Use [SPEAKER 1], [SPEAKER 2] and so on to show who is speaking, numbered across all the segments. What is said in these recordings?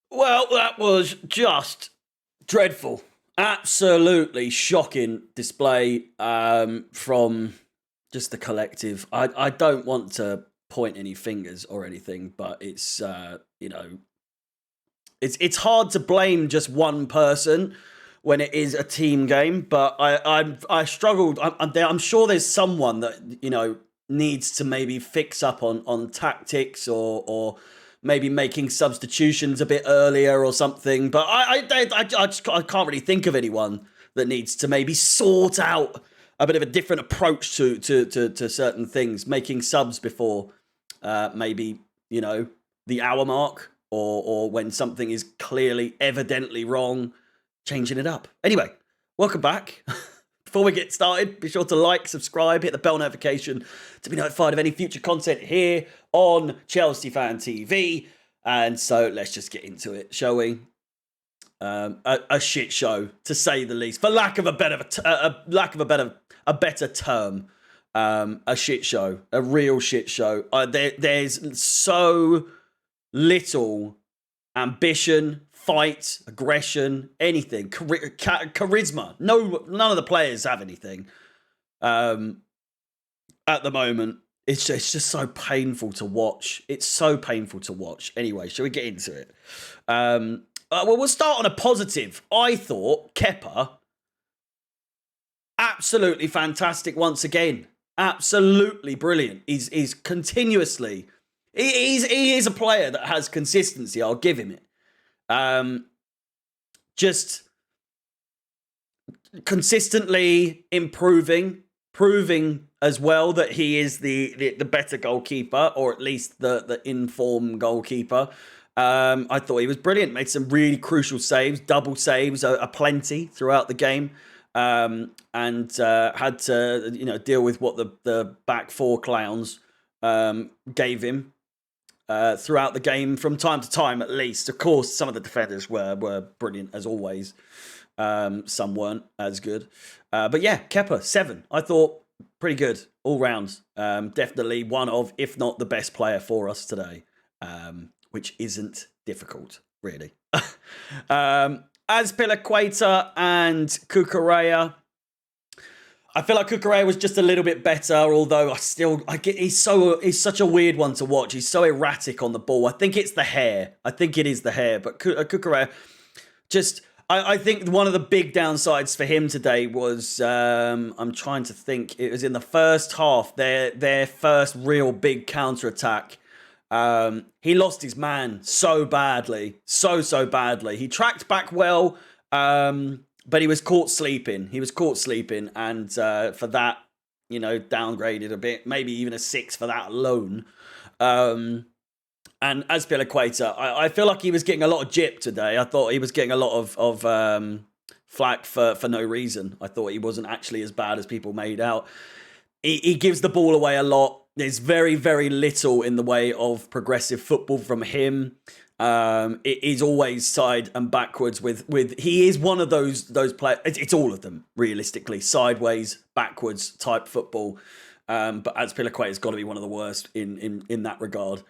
[SPEAKER 1] Well, that was just dreadful. Absolutely shocking display from just the collective. I don't want to point any fingers or anything, but it's it's hard to blame just one person when it is a team game. But I struggled. I'm sure there's someone that needs to maybe fix up on tactics or maybe making substitutions a bit earlier or something. But I can't really think of anyone that needs to maybe sort out a bit of a different approach to certain things, making subs before maybe the hour mark or when something is clearly evidently wrong, changing it up. Anyway, welcome back. Before we get started, be sure to like, subscribe, hit the bell notification to be notified of any future content here on Chelsea Fan TV. And so let's just get into it, shall we? A shit show, to say the least, for lack of a better term. A shit show, a real shit show. There's so little ambition, fight, aggression, anything, charisma. None of the players have anything at the moment. It's just so painful to watch. It's so painful to watch. Anyway, shall we get into it? Well, we'll start on a positive. I thought Kepa, absolutely fantastic once again. Absolutely brilliant. He's continuously... He is a player that has consistency. I'll give him it. Just consistently improving, proving as well that he is the better goalkeeper, or at least the in-form goalkeeper. I thought he was brilliant. Made some really crucial saves, double saves, aplenty throughout the game. And had to deal with what the back four clowns gave him. Throughout the game, from time to time at least. Of course, some of the defenders were brilliant as always. Some weren't as good. But yeah, Kepa, 7. I thought pretty good all round. Definitely one of, if not the best player for us today, which isn't difficult, really. Azpilicueta and Cucurella. I feel like Cucurella was just a little bit better, although he's such a weird one to watch. He's so erratic on the ball. I think it's the hair. I think it is the hair. But Cucurella, I think one of the big downsides for him today was, I'm trying to think, it was in the first half, their first real big counter-attack. He lost his man so badly. So badly. He tracked back well, but he was caught sleeping. And for that, downgraded a bit. Maybe even a 6 for that alone. And Azpilicueta, I feel like he was getting a lot of jip today. I thought he was getting a lot of flack for no reason. I thought he wasn't actually as bad as people made out. He gives the ball away a lot. There's very, very little in the way of progressive football from him. It is always side and backwards with he is one of those players. It's all of them, realistically. Sideways, backwards type football. But Azpilicueta's got to be one of the worst in that regard.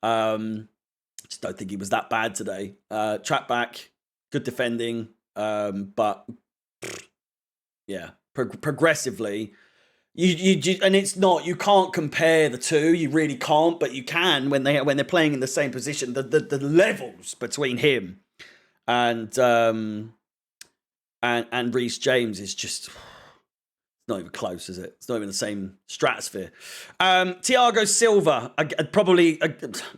[SPEAKER 1] Just don't think he was that bad today. Track back, good defending. But yeah, progressively. And it's not, you can't compare the two, you really can't, but you can when they're playing in the same position. The levels between him and Reece James is just not even close, is it? It's not even the same stratosphere. Thiago Silva, probably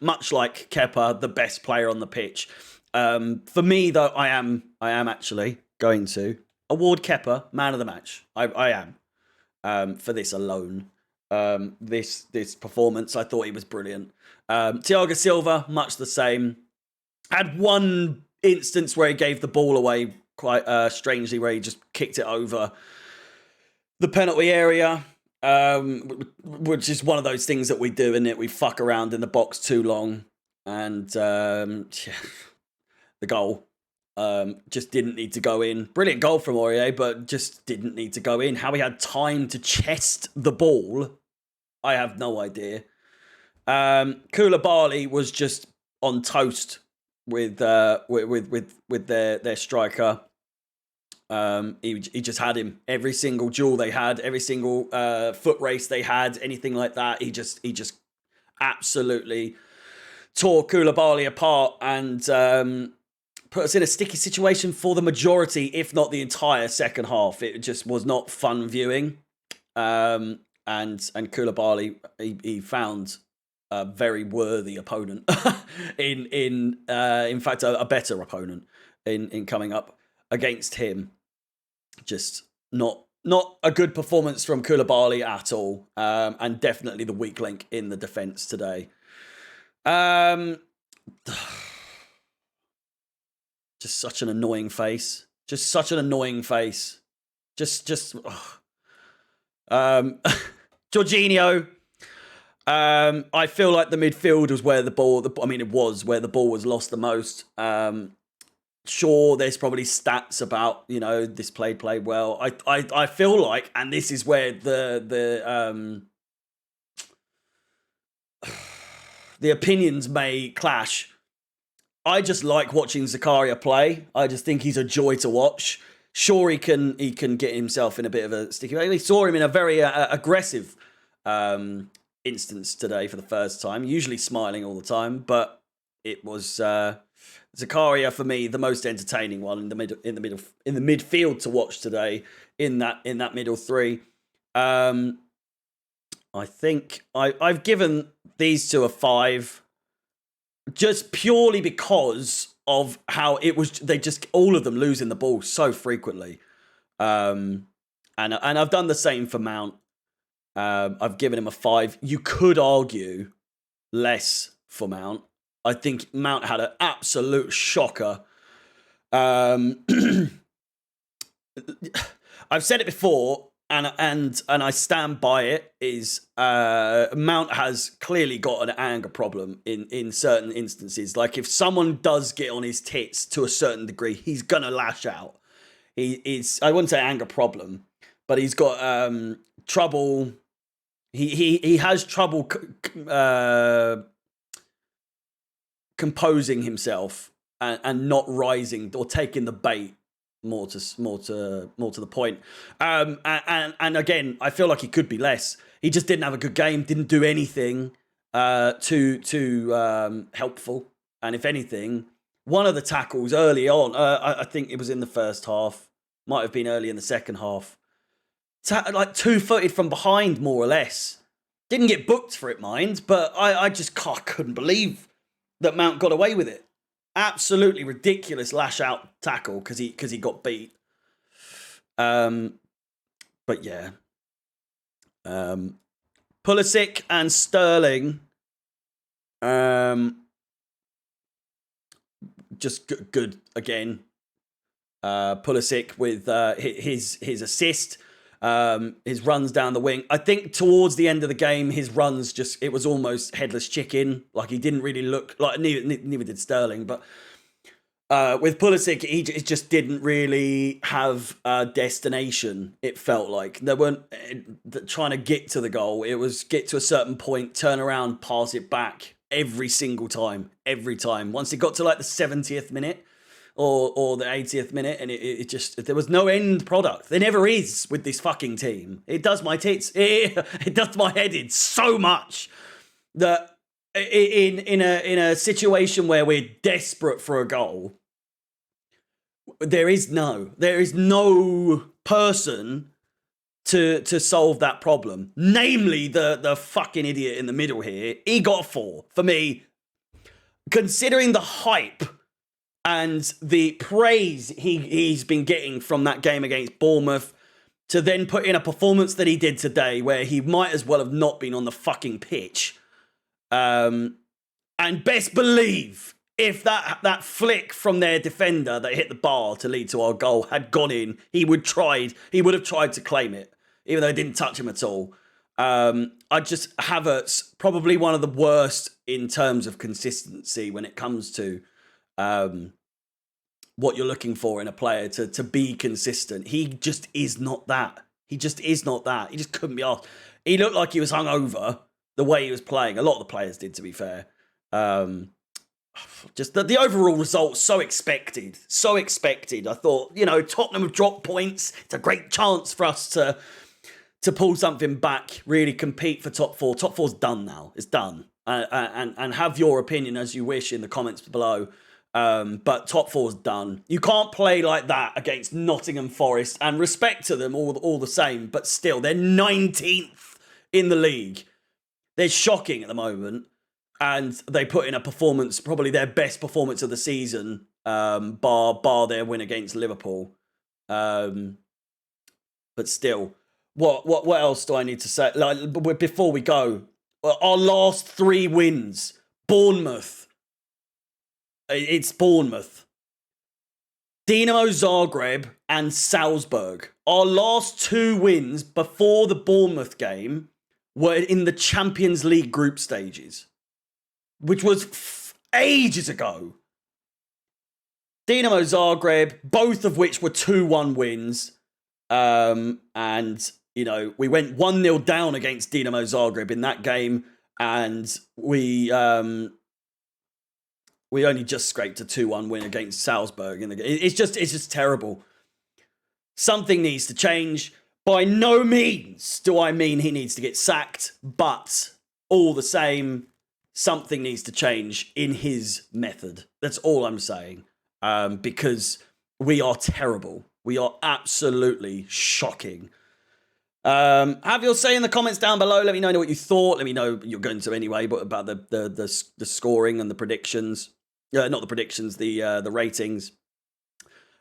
[SPEAKER 1] much like Kepa, the best player on the pitch. For me, though, I am actually going to award Kepa man of the match. I am. For this alone. This performance, I thought he was brilliant. Thiago Silva, much the same. Had one instance where he gave the ball away quite strangely, where he just kicked it over the penalty area, which is one of those things that we do, isn't it? We fuck around in the box too long. And the goal. Just didn't need to go in. Brilliant goal from Aurier, but just didn't need to go in. How he had time to chest the ball, I have no idea. Koulibaly was just on toast with their striker. He just had him every single duel they had, every single foot race they had, anything like that. He just absolutely tore Koulibaly apart and put us in a sticky situation for the majority, if not the entire second half. It just was not fun viewing. And Koulibaly, he found a very worthy opponent in fact a better opponent in coming up against him. Just not a good performance from Koulibaly at all, and definitely the weak link in the defence today. Just such an annoying face. Just such an annoying face. Jorginho. I feel like the midfield was where the ball. It was where the ball was lost the most. Sure, there's probably stats about this played well. I feel like, and this is where the opinions may clash. I just like watching Zakaria play. I just think he's a joy to watch. Sure, he can get himself in a bit of a sticky way. We saw him in a very aggressive instance today for the first time. Usually smiling all the time, but it was Zakaria for me the most entertaining one in the midfield to watch today in that middle three. I think I've given these two a 5. Just purely because of how it was, they just all of them losing the ball so frequently, and I've done the same for Mount. I've given him a 5. You could argue less for Mount. I think Mount had an absolute shocker. I've said it before. And I stand by it, is Mount has clearly got an anger problem in certain instances. Like if someone does get on his tits to a certain degree, he's going to lash out. I wouldn't say anger problem, but he's got trouble. He has trouble composing himself and not rising or taking the bait. More to the point, and again, I feel like he could be less. He just didn't have a good game. Didn't do anything too helpful. And if anything, one of the tackles early on, I think it was in the first half, might have been early in the second half, like 2-footed from behind, more or less. Didn't get booked for it, mind, but I couldn't believe that Mount got away with it. Absolutely ridiculous lash out tackle because he got beat. But yeah. Pulisic and Sterling. Just good again. Pulisic with his assist. His runs down the wing. I think towards the end of the game, his runs it was almost headless chicken. Like he didn't really look like, neither did Sterling, but with Pulisic, he just didn't really have a destination. It felt like they weren't trying to get to the goal. It was get to a certain point, turn around, pass it back every single time. Once it got to like the 70th minute, or the 80th minute, and it just, there was no end product. There never is with this fucking team. It does my tits, it does my head in so much that in a situation where we're desperate for a goal, there is no person to solve that problem. Namely, the fucking idiot in the middle here. He got a 4 for me, considering the hype and the praise he's been getting from that game against Bournemouth, to then put in a performance that he did today where he might as well have not been on the fucking pitch. And best believe, if that flick from their defender that hit the bar to lead to our goal had gone in, he would have tried to claim it, even though it didn't touch him at all. Havertz, probably one of the worst in terms of consistency when it comes to what you're looking for in a player to be consistent. He just is not that. He just couldn't be asked. He looked like he was hungover the way he was playing. A lot of the players did, to be fair. just the overall result, so expected. So expected. I thought, you know, Tottenham have dropped points. It's a great chance for us to pull something back, really compete for top four. Top four's done now. It's done. And have your opinion as you wish in the comments below. But top four's done. You can't play like that against Nottingham Forest, and respect to them all the same, but still, they're 19th in the league. They're shocking at the moment, and they put in a performance, probably their best performance of the season, bar their win against Liverpool. But still, what else do I need to say? Like, before we go, our last 3 wins, Bournemouth. It's Bournemouth, Dinamo Zagreb, and Salzburg. Our last 2 wins before the Bournemouth game were in the Champions League group stages, which was ages ago. Dinamo Zagreb, both of which were 2-1 wins. And, you know, we went 1-0 down against Dinamo Zagreb in that game, and we only just scraped a 2-1 win against Salzburg in the game. It's just terrible. Something needs to change. By no means do I mean he needs to get sacked, but all the same, something needs to change in his method. That's all I'm saying. Because we are terrible. We are absolutely shocking. Have your say in the comments down below. Let me know what you thought. Let me know you're going to anyway, but about the scoring and the predictions. Not the predictions, the ratings.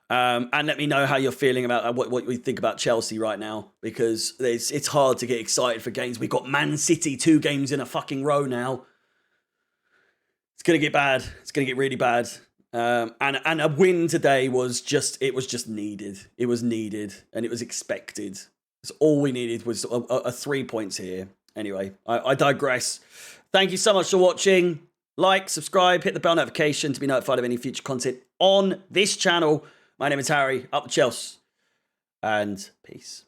[SPEAKER 1] And let me know how you're feeling about what we think about Chelsea right now, because it's hard to get excited for games. We've got Man City 2 games in a fucking row now. It's gonna get bad. It's gonna get really bad. And a win today was just needed. It was needed and it was expected. So all we needed was a 3 points here. Anyway, I digress. Thank you so much for watching. Like, subscribe, hit the bell notification to be notified of any future content on this channel. My name is Harry, up the Chelsea, and peace.